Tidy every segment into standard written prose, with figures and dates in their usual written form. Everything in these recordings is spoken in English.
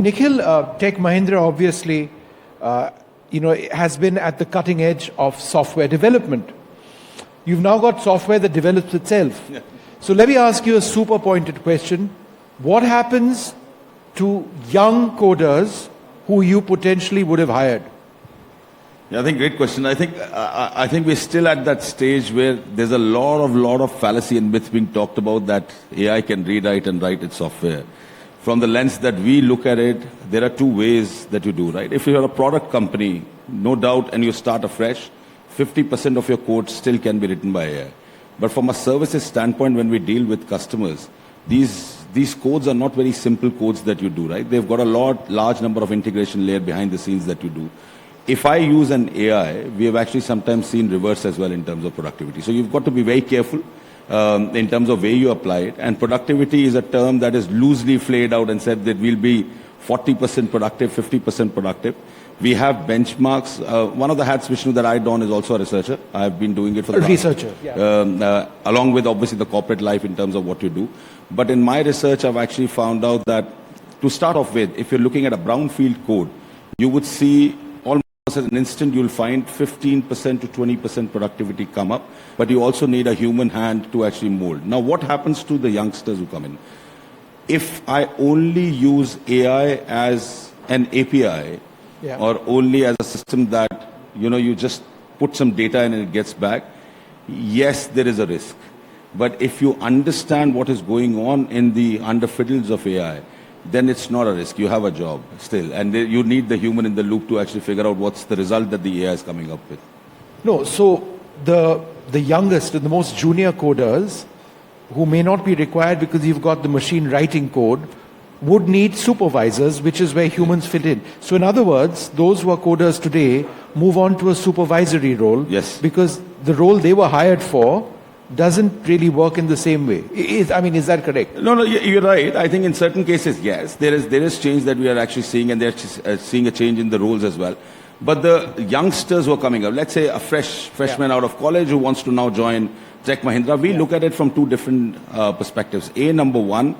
Nikhil, Tech Mahindra obviously, has been at the cutting edge of software development. You've now got software that develops itself. Yeah. So let me ask you a super pointed question. What happens to young coders who you potentially would have hired? Yeah, I think great question. I think we're still at that stage where there's a lot of fallacy and myths being talked about that AI can rewrite and write its software. From the lens that we look at it, there are two ways that you do, right? If you're a product company, no doubt, and you start afresh, 50% of your code still can be written by AI. But from a services standpoint, when we deal with customers, these codes are not very simple codes that you do, right? They've got a large number of integration layer behind the scenes that you do. If I use an AI, we have actually sometimes seen reverse as well in terms of productivity. So you've got to be very careful in terms of where you apply it. And productivity is a term that is loosely flayed out and said that we'll be 40% productive, 50% productive. We have benchmarks. One of the hats, Vishnu, that I don is also a researcher. I've been doing it for the researcher, along with obviously the corporate life in terms of what you do. But in my research, I've actually found out that to start off with, if you're looking at a brownfield code, you would see almost at an instant, you'll find 15% to 20% productivity come up, but you also need a human hand to actually mold. Now, what happens to the youngsters who come in? If I only use AI as an API, or only as a system that, you just put some data in and it gets back, yes, there is a risk. But if you understand what is going on in the underfiddles of AI, then it's not a risk. You have a job still. And you need the human in the loop to actually figure out what's the result that the AI is coming up with. No, so the youngest and the most junior coders who may not be required because you've got the machine writing code would need supervisors, which is where humans fit in. So in other words, those who are coders today move on to a supervisory role. Yes. Because the role they were hired for doesn't really work in the same way. Is that correct? No, you're right. I think in certain cases, yes, there is change that we are actually seeing, and they're seeing a change in the roles as well. But the youngsters who are coming up, let's say a freshman out of college who wants to now join Tech Mahindra, we look at it from two different perspectives. Number one,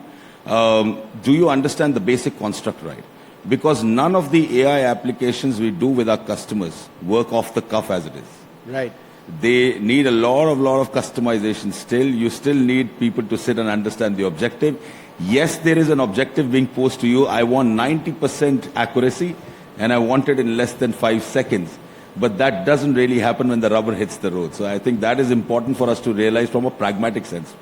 do you understand the basic construct right? Because none of the AI applications we do with our customers work off the cuff as it is. Right. They need a lot of customization still. You still need people to sit and understand the objective. Yes, there is an objective being posed to you. I want 90% accuracy, and I want it in less than 5 seconds. But that doesn't really happen when the rubber hits the road. So I think that is important for us to realize from a pragmatic sense.